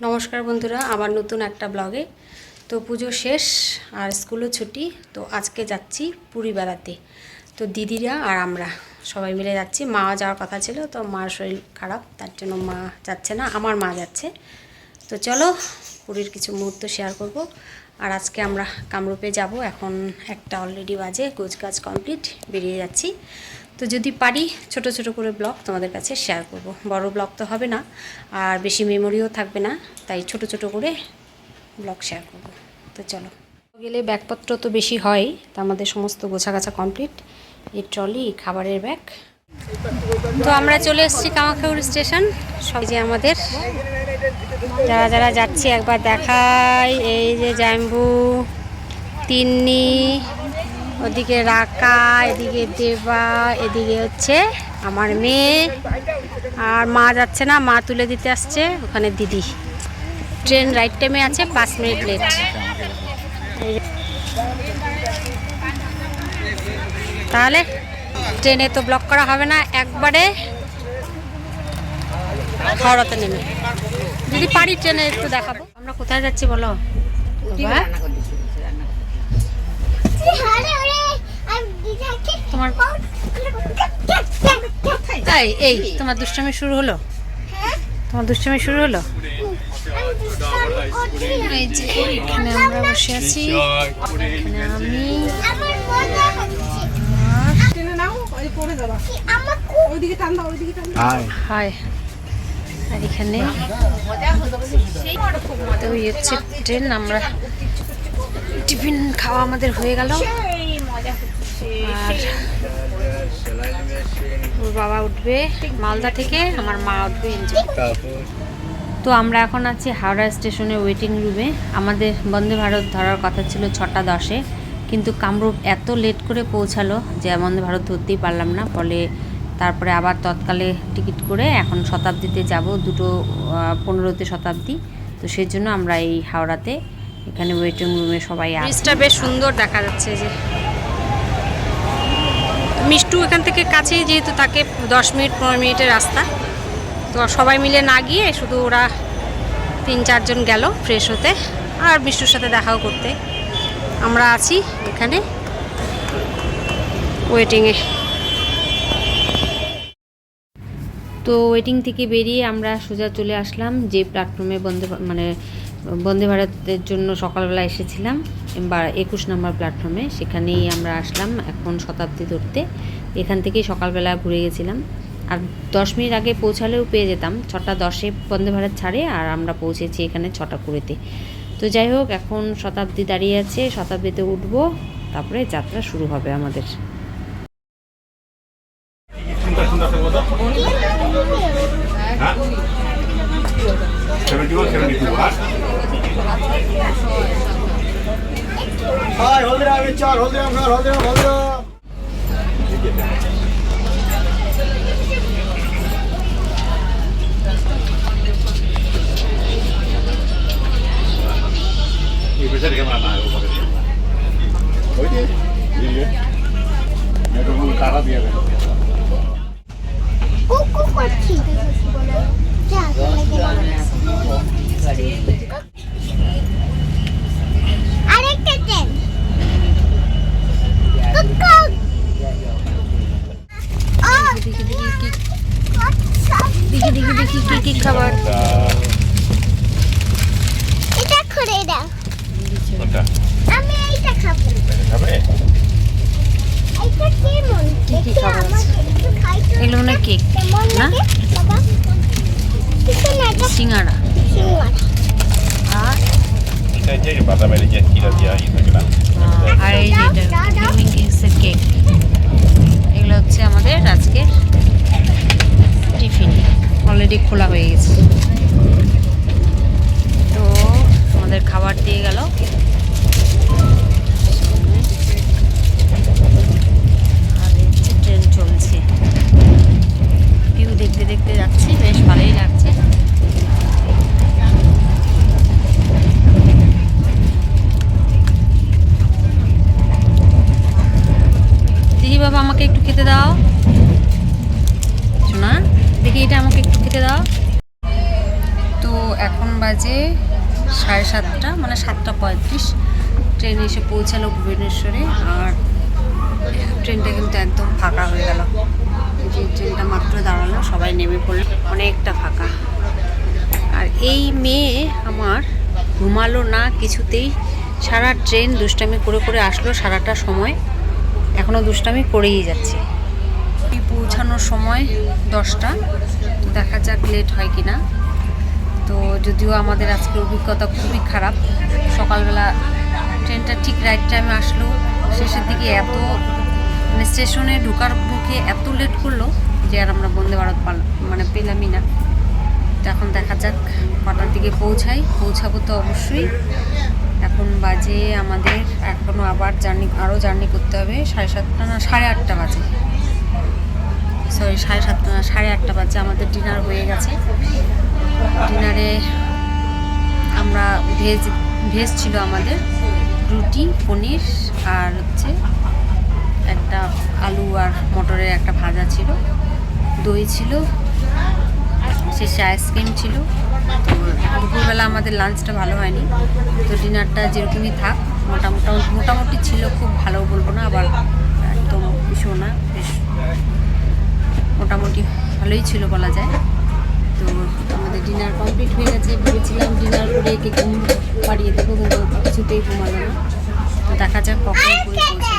নমস্কার বন্ধুরা, আবার নতুন একটা ব্লগে। তো পুজো শেষ আর স্কুলও ছুটি, তো আজকে যাচ্ছি পুরী বেড়াতে। তো দিদিরা আর আমরা সবাই মিলে যাচ্ছি। মা যাওয়ার কথা ছিল, তো মার শরীর খারাপ, তার জন্য মা যাচ্ছে না, আমার মা যাচ্ছে। তো চলো পুরীর কিছু মুহূর্ত শেয়ার করব। আর আজকে আমরা কামরূপে যাব, এখন একটা অলরেডি বাজে, গোছগাছ কমপ্লিট, বেরিয়ে যাচ্ছি। তো যদি পারি ছোট ছোট করে ব্লগ তোমাদের কাছে শেয়ার করব। বড় ব্লগ তো হবে না, আর বেশি মেমোরিও থাকবে না, তাই ছোট ছোট করে ব্লগ শেয়ার করব। তো চলো গেলে ব্যাগপত্র তো বেশি হয়, তা আমাদের সমস্ত গোছাগাছা কমপ্লিট। এই ট্রলি, খাবারের ব্যাগ। তো আমরা চলে এসেছি কামাখ্যাগুড়ি স্টেশন। সব যে আমাদের যারা যারা যাচ্ছি একবার দেখাই, এই যে জাম্বু, তিন্নি, ওদিকে রাকা, এদিকে দেবা, এদিকে হচ্ছে আমার মেয়ে, আর মা যাচ্ছে না, মা তুলে দিতে আসছে ওখানে দিদি। ট্রেন রাইট টাইমে আছে, 5 মিনিট লেট। তাহলে ট্রেনে তো ব্লক করা হবে না, একবারে হাওড়াতে নেমে যদি পারি ট্রেনে একটু দেখাবো। আমরা কোথায় যাচ্ছি বলো? তোমার তাই এই তোমার দুষ্টামি শুরু হলো, তোমার দুষ্টামি শুরু হলো। এই যে এখানে আমরা বসে আছি, এখানে আমি হাই, আর এখানে তো হচ্ছে ট্রেন। আমরা টিফিন খাওয়া আমাদের হয়ে গেল, আর ওর বাবা উঠবে মালদা থেকে, আমার মা উঠবে এনজয়। তো আমরা এখন আছি হাওড়া স্টেশনে ওয়েটিং রুমে। আমাদের বন্দে ভারত ধরার কথা ছিল 6টা 10-এ, কিন্তু কামরূপ এত লেট করে পৌঁছালো যে বন্দে ভারত ধরতেই পারলাম না। ফলে তারপরে আবার তৎকালে টিকিট করে এখন শতাব্দীতে যাব, 2:15 শতাব্দী। তো সেই জন্য আমরা এই হাওড়াতে এখানে ওয়েটিং রুমে সবাই আছে। ব্রিজটা বেশ সুন্দর দেখা যাচ্ছে। যে মিষ্টু এখান থেকে কাছেই, যেহেতু তাকে 10 মিনিট 15 মিনিটের রাস্তা। তো সবাই মিলে না গিয়ে শুধু ওরা 3-4 জন গেল ফ্রেশ হতে আর মিষ্টুর সাথে দেখাও করতে। আমরা আছি এখানে ওয়েটিংয়ে। তো ওয়েটিং থেকে বেরিয়ে আমরা সোজা চলে আসলাম যে প্ল্যাটফর্মে বন্দে ভারতের জন্য সকালবেলা এসেছিলাম, 21 নম্বর প্ল্যাটফর্মে। সেখানেই আমরা আসলাম এখন শতাব্দী ধরতে। এখান থেকেই সকালবেলা ঘুরে গেছিলাম, আর 10 মিনিট আগে পৌঁছালেও পেয়ে যেতাম। 6টা 10-এ বন্দে ভারত ছাড়ে, আর আমরা পৌঁছেছি এখানে 6টা 20-তে। তো যাই হোক, এখন শতাব্দী দাঁড়িয়ে আছে, শতাব্দীতে উঠবো, তারপরে যাত্রা শুরু হবে আমাদের। দেখি কি খাবার। এটা করে দাও, আমি এইটা খাবো। এইটা কেমন? কি কি খাবার আছে? এগুলো না কেক না, সিঙ্গাড়া আর এই যে কেক। এগুলো হচ্ছে আমাদের আজকের টিফিন, অলরেডি খোলা হয়ে গেছে। তো আমাদের খাবার দিয়ে গেল। আর হচ্ছে ট্রেন চলছে, ভিউ দেখতে দেখতে যাচ্ছি, বেশ ভালোই লাগছে। দিদি বাবা আমাকে একটু খেতে দাও, শোনা দেখি এটা আমাকে একটু খেতে দাও। তো এখন বাজে 7:30, মানে 7:35। ট্রেন এসে পৌঁছালো ভুবনেশ্বরে, আর ট্রেনটা কিন্তু একদম ফাঁকা হয়ে গেল। যে ট্রেনটা মাত্র দাঁড়ালো, সবাই নেমে পড়লো, অনেকটা ফাঁকা। আর এই মেয়ে আমার ঘুমালো না কিছুতেই, সারা ট্রেন দুষ্টামি করে করে আসলো সারাটা সময়, এখনও দুষ্টামি করেই যাচ্ছে। পৌঁছানোর সময় 10টা, তো দেখা যাক লেট হয় কি না। তো যদিও আমাদের আজকের অভিজ্ঞতা খুবই খারাপ, সকালবেলা ট্রেনটা ঠিক রাইট টাইমে আসলো, শেষের দিকে এত মানে স্টেশনে ঢোকার মুখে এত লেট করলো যে আর আমরা বন্দে ভারত মানে পেলামই না। তো এখন দেখা যাক কটার দিকে পৌঁছাবো তো অবশ্যই। এখন বাজে আমাদের এখনও আবার আরও জার্নি করতে হবে। 7:30 না 8:30 বাজে, সরি 7:30 না 8:30 বাজে। আমাদের ডিনার হয়ে গেছে। ডিনারে আমরা ভেজ ছিল আমাদের, রুটি, পনির, আর হচ্ছে একটা আলু আর মটরের একটা ভাজা ছিল, দই ছিল, শেষে আইসক্রিম ছিল। তো দুপুরবেলা আমাদের লাঞ্চটা ভালো হয়নি, তো ডিনারটা যেরকমই থাক, মোটামুটি ছিল। খুব ভালো বলবো না, আবার একদম ভীষণ না, বেশ মোটামুটি ভালোই ছিল বলা যায়। তো আমাদের ডিনার কমপ্লিট হয়ে গেছে। ভেবেছিলাম ডিনার করে একে ঘুম পাড়িয়ে দেবো, কিন্তু কিছুতেই ঘুমালো না। তো দেখা যাক কখন পৌঁছে।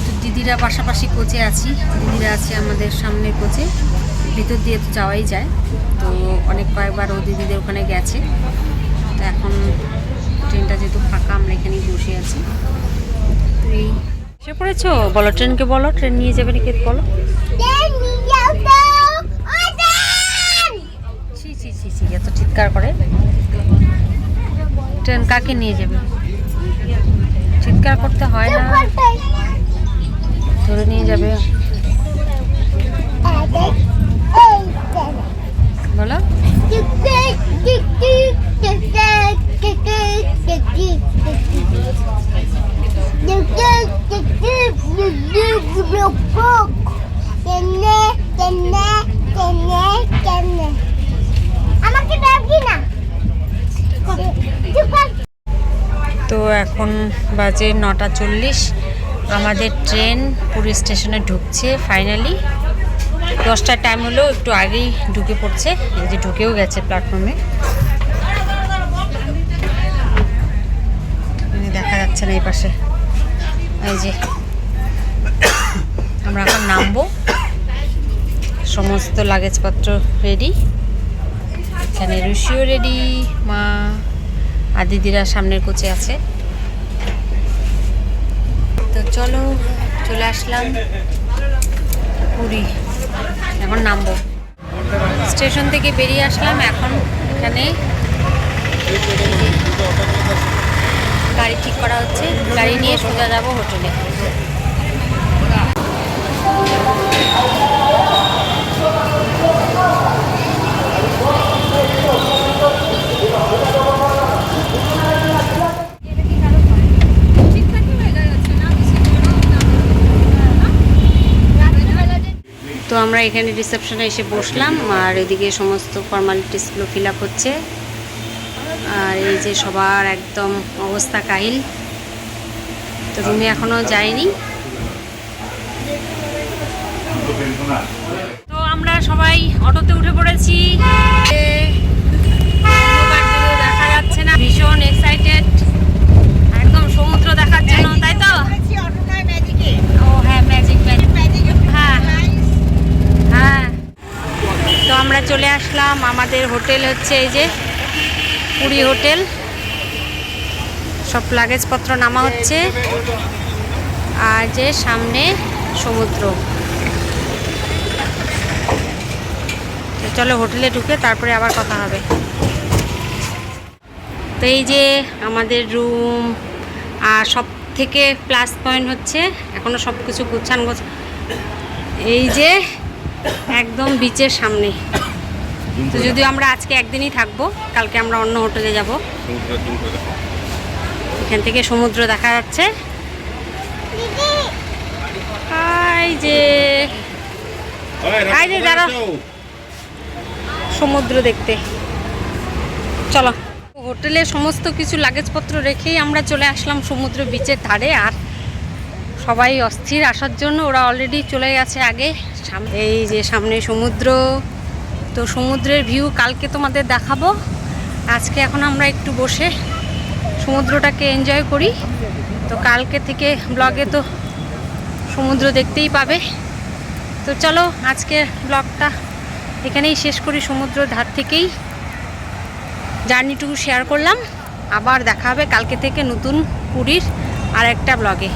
তো দিদিরা পাশাপাশি কোচে আছি, দিদিরা আছে আমাদের সামনের কোচে, ভিতর দিয়ে তো যাওয়াই যায়। তো কয়েকবার ও দিদিদের ওখানে গেছে। তো এখন ট্রেনটা যেহেতু ফাঁকা, আমরা এখানেই বসে আছি। তো এই এসে পড়েছো, বলো ট্রেনকে, বলো ট্রেন নিয়ে যাবে নাকি বলো। এত চিৎকার করে, ট্রেন কাকে নিয়ে যাবে? চিৎকার করতে হয় না, ধরে নিয়ে যাবে। বলো তো এখন বাজে 9:40। আমাদের ট্রেন পুরী স্টেশনে ঢুকছে ফাইনালি। 10টার টাইম হলেও একটু আগেই ঢুকে পড়ছে, এই যে ঢুকেও গেছে প্ল্যাটফর্মে। দেখা যাচ্ছে না এই পাশে, এই যে আমরা এখন নামবো। সমস্ত লাগেজপত্র রেডি, এখানে ঋষিও রেডি, মা আর দিদিরা সামনের কোচে আছে। তো চলো, চলে আসলাম পুরী, এখন নামবো। স্টেশন থেকে বেরিয়ে আসলাম, এখন এখানে গাড়ি ঠিক করা হচ্ছে, গাড়ি নিয়ে সোজা যাবো হোটেলে। তো আমরা এখানে রিসেপশনে এসে বসলাম, আর এদিকে সমস্ত ফর্মালিটিসগুলো ফিল আপ হচ্ছে। আর এই যে সবার একদম অবস্থা কাহিল। তো রুমে এখনও যায়নি। তো আমরা সবাই অটোতে উঠে পড়েছি, দেখা যাচ্ছে না, ভীষণ এক্সাইটেড একদম সমুদ্র দেখার জন্য, তাই তো? ও হ্যাঁ, ম্যাজিক, হ্যাঁ হ্যাঁ। তো আমরা চলে আসলাম, আমাদের হোটেল হচ্ছে এই যে পুরী হোটেল। সব লাগেজপত্র নামা হচ্ছে, আর যে সামনে সমুদ্র। চলো হোটেলে ঢুকে তারপরে আবার কথা হবে। তো এই যে আমাদের রুম, আর সব থেকে প্লাস পয়েন্ট হচ্ছে এখনও সব কিছু গোছান এই যে একদম বিচের সামনে। তো যদিও আমরা আজকে একদিনই থাকবো, কালকে আমরা অন্য হোটেলে যাব। এখান থেকে সমুদ্র দেখা যাচ্ছে, এই যে দাঁড়া সমুদ্র দেখতে। চলো, হোটেলে সমস্ত কিছু লাগেজপত্র রেখেই আমরা চলে আসলাম সমুদ্র বিচের ধারে। আর সবাই অস্থির আসার জন্য, ওরা অলরেডি চলে গেছে আগে। এই যে সামনে সমুদ্র, তো সমুদ্রের ভিউ কালকে তোমাদের দেখাবো। আজকে এখন আমরা একটু বসে সমুদ্রটাকে এনজয় করি। তো কালকে থেকে ব্লগে তো সমুদ্র দেখতেই পাবে। তো চলো আজকের ব্লগটা এখানেই শেষ করি। সমুদ্র ধার থেকেই জার্নিটুকু শেয়ার করলাম। আবার দেখা হবে কালকে থেকে নতুন পুরীর আর একটা ব্লগে।